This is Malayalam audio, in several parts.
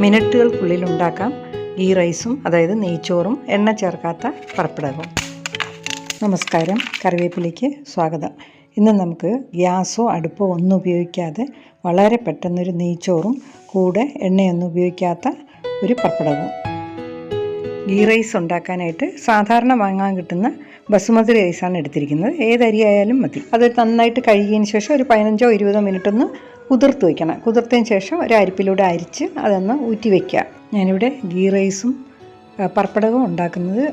മിനിറ്റുകൾക്കുള്ളിൽ ഉണ്ടാക്കാം ഗീ റൈസും, അതായത് നെയ്ച്ചോറും എണ്ണ ചേർക്കാത്ത പപ്പടവും. നമസ്കാരം, കറിവേപ്പിലേക്ക് സ്വാഗതം. ഇന്ന് നമുക്ക് ഗ്യാസോ അടുപ്പോ ഒന്നും ഉപയോഗിക്കാതെ വളരെ പെട്ടെന്നൊരു നെയ്ച്ചോറും കൂടെ എണ്ണയൊന്നും ഉപയോഗിക്കാത്ത ഒരു പപ്പടവും. ഗീ റൈസ് ഉണ്ടാക്കാനായിട്ട് സാധാരണ വാങ്ങാൻ കിട്ടുന്ന ബസുമതി റൈസാണ് എടുത്തിരിക്കുന്നത്. ഏതരി ആയാലും മതി. അത് നന്നായിട്ട് കഴുകിയതിന് ശേഷം ഒരു 15-20 മിനിറ്റ് ഒന്ന് കുതിർത്ത് വയ്ക്കണം. കുതിർത്തതിന് ശേഷം ഒരു അരിപ്പിലൂടെ അരിച്ച് അതൊന്ന് ഊറ്റി വയ്ക്കുക. ഞാനിവിടെ ഗീ റൈസും പപ്പടവും ഉണ്ടാക്കുന്നത്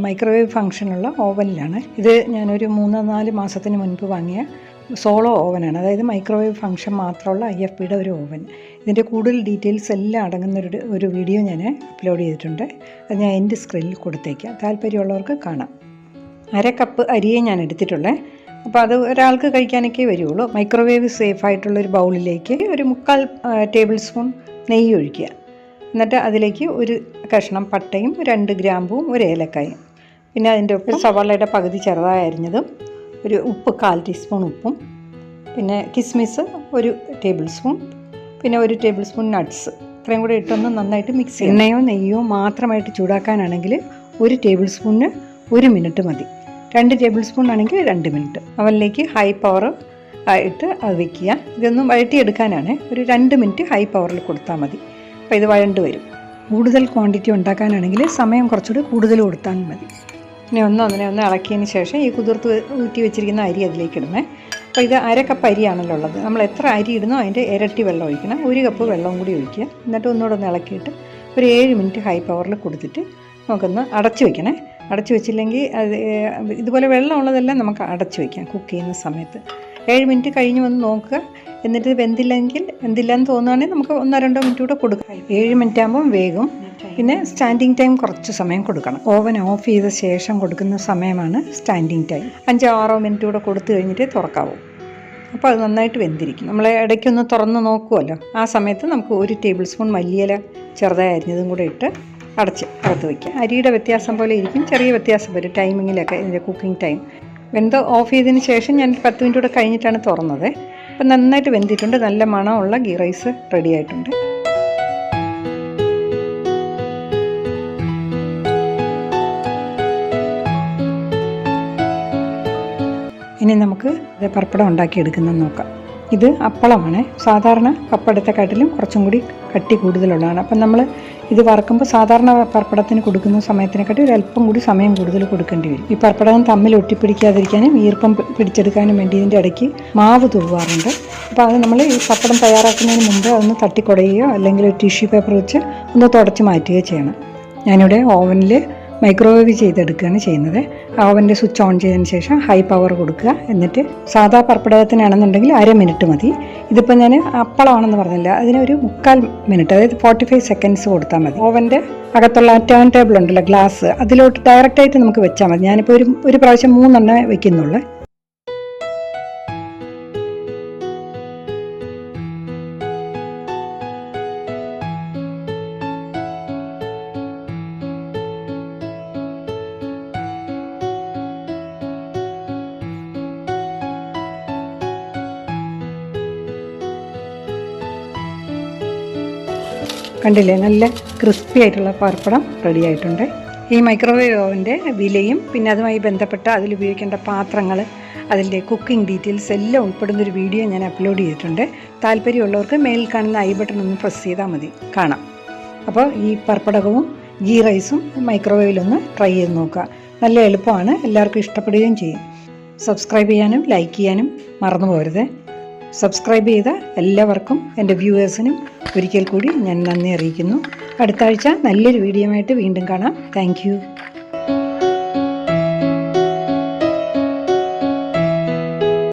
മൈക്രോവേവ് ഫംഗ്ഷനുള്ള ഓവനിലാണ്. ഇത് ഞാനൊരു 3-4 മാസത്തിന് മുൻപ് വാങ്ങിയ സോളോ ഓവനാണ്. അതായത് മൈക്രോവേവ് ഫംഗ്ഷൻ മാത്രമുള്ള IFBയുടെ ഒരു ഓവൻ. ഇതിൻ്റെ കൂടുതൽ ഡീറ്റെയിൽസ് എല്ലാം അടങ്ങുന്ന ഒരു വീഡിയോ ഞാൻ അപ്ലോഡ് ചെയ്തിട്ടുണ്ട്. അത് ഞാൻ എൻ്റെ സ്ക്രീനിൽ കൊടുത്തേക്കാം, താല്പര്യമുള്ളവർക്ക് കാണാം. 1/2 കപ്പ് അരിയെ ഞാൻ എടുത്തിട്ടുള്ളേ. അപ്പോൾ അത് ഒരാൾക്ക് കഴിക്കാനൊക്കെ വരുള്ളൂ. മൈക്രോവേവ് സേഫായിട്ടുള്ളൊരു ബൗളിലേക്ക് ഒരു 3/4 ടേബിൾ സ്പൂൺ നെയ്യ് ഒഴിക്കുക. എന്നിട്ട് അതിലേക്ക് ഒരു കഷ്ണം പട്ടയും 2 ഗ്രാമ്പും 1 ഏലക്കായും, പിന്നെ അതിൻ്റെ ഒപ്പം സവാളയുടെ പകുതി ചെറുതായി അരിഞ്ഞതും, ഒരു ഉപ്പ് 1/4 ടീസ്പൂൺ ഉപ്പും, പിന്നെ കിസ്മിസ് 1 ടേബിൾ സ്പൂൺ, പിന്നെ 1 ടേബിൾ സ്പൂൺ നട്ട്സ്, ഇത്രയും കൂടെ ഇട്ടൊന്ന് നന്നായിട്ട് മിക്സ് ചെയ്യുക. എണ്ണയോ നെയ്യോ മാത്രമായിട്ട് ചൂടാക്കാനാണെങ്കിൽ 1 ടേബിൾ സ്പൂണിന് 1 മിനിറ്റ് മതി. 2 ടേബിൾ സ്പൂൺ ആണെങ്കിൽ 2 മിനിറ്റ്. അവനിലേക്ക് ഹൈ പവർ ആയിട്ട് അത് വയ്ക്കുക. ഇതൊന്നും വഴറ്റിയെടുക്കാനാണ്. ഒരു 2 മിനിറ്റ് ഹൈ പവറിൽ കൊടുത്താൽ മതി. അപ്പോൾ ഇത് വഴണ്ട് വരും. കൂടുതൽ ക്വാണ്ടിറ്റി ഉണ്ടാക്കാനാണെങ്കിൽ സമയം കുറച്ചുകൂടി കൂടുതൽ കൊടുത്താൽ മതി. ഇനി അതിനെ ഇളക്കിയതിന് ശേഷം ഈ കുതിർത്ത് ഊറ്റി വെച്ചിരിക്കുന്ന അരി അതിലേക്ക് ഇടണേ. അപ്പോൾ ഇത് 1/2 കപ്പ് അരിയാണല്ലോ ഉള്ളത്. നമ്മൾ എത്ര അരി ഇടുന്നോ അതിൻ്റെ ഇരട്ടി വെള്ളം ഒഴിക്കണം. 1 കപ്പ് വെള്ളവും കൂടി ഒഴിക്കുക. എന്നിട്ട് ഒന്നുകൂടെ ഇളക്കിയിട്ട് ഒരു 7 മിനിറ്റ് ഹൈ പവറിൽ കൊടുത്തിട്ട് നമുക്കൊന്ന് അടച്ചു വയ്ക്കണേ. അടച്ചു വെച്ചില്ലെങ്കിൽ അത് ഇതുപോലെ വെള്ളമുള്ളതെല്ലാം നമുക്ക് അടച്ചു വയ്ക്കാം. കുക്ക് ചെയ്യുന്ന സമയത്ത് 7 മിനിറ്റ് കഴിഞ്ഞ് വന്ന് നോക്കുക. എന്നിട്ട് വെന്തില്ലെന്ന് തോന്നുകയാണെങ്കിൽ നമുക്ക് 1-2 മിനിറ്റ് കൂടെ കൊടുക്കാം. 7 മിനിറ്റ് ആകുമ്പോൾ വേഗം. പിന്നെ സ്റ്റാൻഡിങ് ടൈം കുറച്ച് സമയം കൊടുക്കണം. ഓവൻ ഓഫ് ചെയ്ത ശേഷം കൊടുക്കുന്ന സമയമാണ് സ്റ്റാൻഡിങ് ടൈം. 5-6 മിനിറ്റ് കൂടെ കൊടുത്തു കഴിഞ്ഞിട്ട് തുറക്കാവൂ. അപ്പോൾ അത് നന്നായിട്ട് വെന്തിരിക്കും. നമ്മൾ ഇടയ്ക്കൊന്ന് തുറന്ന് നോക്കുമല്ലോ. ആ സമയത്ത് നമുക്ക് 1 ടേബിൾ സ്പൂൺ മല്ലിയില ചെറുതായി അരിഞ്ഞതും കൂടെ ഇട്ട് അടച്ച് അകത്ത് വയ്ക്കുക. അരിയുടെ വ്യത്യാസം പോലെ ഇരിക്കും, ചെറിയ വ്യത്യാസം വരും ടൈമിങ്ങിലൊക്കെ, ഇതിൻ്റെ കുക്കിംഗ് ടൈം. വെന്ത് ഓഫ് ചെയ്തതിന് ശേഷം ഞാൻ 10 മിനിറ്റ് കൂടെ കഴിഞ്ഞിട്ടാണ് തുറന്നത്. അപ്പം നന്നായിട്ട് വെന്തിട്ടുണ്ട്. നല്ല മണമുള്ള ഗീ റൈസ് റെഡി ആയിട്ടുണ്ട്. ഇനി നമുക്ക് ഇത് പപ്പടം ഉണ്ടാക്കിയെടുക്കുന്നത് നോക്കാം. ഇത് അപ്പളമാണ്. സാധാരണ പപ്പടത്തെക്കാട്ടിലും കുറച്ചും കൂടി കട്ടി കൂടുതലുള്ളതാണ്. അപ്പം നമ്മൾ ഇത് വറക്കുമ്പോൾ സാധാരണ പപ്പടത്തിന് കൊടുക്കുന്ന സമയത്തിനെക്കാട്ടി ഒരല്പം കൂടി സമയം കൂടുതൽ കൊടുക്കേണ്ടി വരും. ഈ പപ്പടം തമ്മിൽ ഒട്ടിപ്പിടിക്കാതിരിക്കാനും ഈർപ്പം പിടിച്ചെടുക്കാനും വേണ്ടി ഇതിൻ്റെ ഇടയ്ക്ക് മാവ് തൂവാറുണ്ട്. അപ്പോൾ അത് നമ്മൾ ഈ പപ്പടം തയ്യാറാക്കുന്നതിന് മുമ്പ് അതൊന്ന് തട്ടിക്കുടയുകയോ അല്ലെങ്കിൽ ഒരു ടിഷ്യൂ പേപ്പർ വെച്ച് ഒന്ന് തുടച്ച് മാറ്റുകയോ ചെയ്യണം. ഞാനിവിടെ ഓവനിൽ മൈക്രോവേവ് ചെയ്തെടുക്കുകയാണ് ചെയ്യുന്നത്. ഓവൻ്റെ സ്വിച്ച് ഓൺ ചെയ്തതിന് ശേഷം ഹൈ പവർ കൊടുക്കുക. എന്നിട്ട് സാധാ പപ്പടത്തിനാണെന്നുണ്ടെങ്കിൽ 1/2 മിനിറ്റ് മതി. ഇതിപ്പോൾ ഞാൻ അപ്പളമാണെന്ന് പറഞ്ഞില്ല, അതിനൊരു 3/4 മിനിറ്റ്, അതായത് 45 സെക്കൻഡ്സ് കൊടുത്താൽ മതി. ഓവൻ്റെ അകത്തുള്ള ടേൺ ടേബിൾ ഉണ്ടല്ലോ, ഗ്ലാസ്, അതിലോട്ട് ഡയറക്റ്റായിട്ട് നമുക്ക് വെച്ചാൽ മതി. ഞാനിപ്പോൾ ഒരു പ്രാവശ്യം 3 എണ്ണ വെക്കുന്നുള്ളൂ. കണ്ടില്ലേ, നല്ല ക്രിസ്പി ആയിട്ടുള്ള പപ്പടം റെഡി ആയിട്ടുണ്ട്. ഈ മൈക്രോവേവ് ഓവൻ്റെ വിലയും പിന്നെ അതുമായി ബന്ധപ്പെട്ട അതിലുപയോഗിക്കേണ്ട പാത്രങ്ങൾ, അതിൻ്റെ കുക്കിംഗ് ഡീറ്റെയിൽസ് എല്ലാം ഉൾപ്പെടുന്നൊരു വീഡിയോ ഞാൻ അപ്ലോഡ് ചെയ്തിട്ടുണ്ട്. താല്പര്യമുള്ളവർക്ക് മേൽ കാണുന്ന ഐ ബട്ടൺ ഒന്ന് പ്രസ് ചെയ്താൽ മതി, കാണാം. അപ്പോൾ ഈ പപ്പടവും ഗീ റൈസും മൈക്രോവേവിലൊന്ന് ട്രൈ ചെയ്ത് നോക്കുക. നല്ല എളുപ്പമാണ്, എല്ലാവർക്കും ഇഷ്ടപ്പെടുകയും ചെയ്യും. സബ്സ്ക്രൈബ് ചെയ്യാനും ലൈക്ക് ചെയ്യാനും മറന്നു പോകരുത്. സബ്സ്ക്രൈബ് ചെയ്ത എല്ലാവർക്കും, എൻ്റെ വ്യൂവേഴ്സിനും ഒരിക്കൽ കൂടി ഞാൻ നന്ദി അറിയിക്കുന്നു. അടുത്ത ആഴ്ച നല്ലൊരു വീഡിയോ ആയിട്ട് വീണ്ടും കാണാം. Thank you.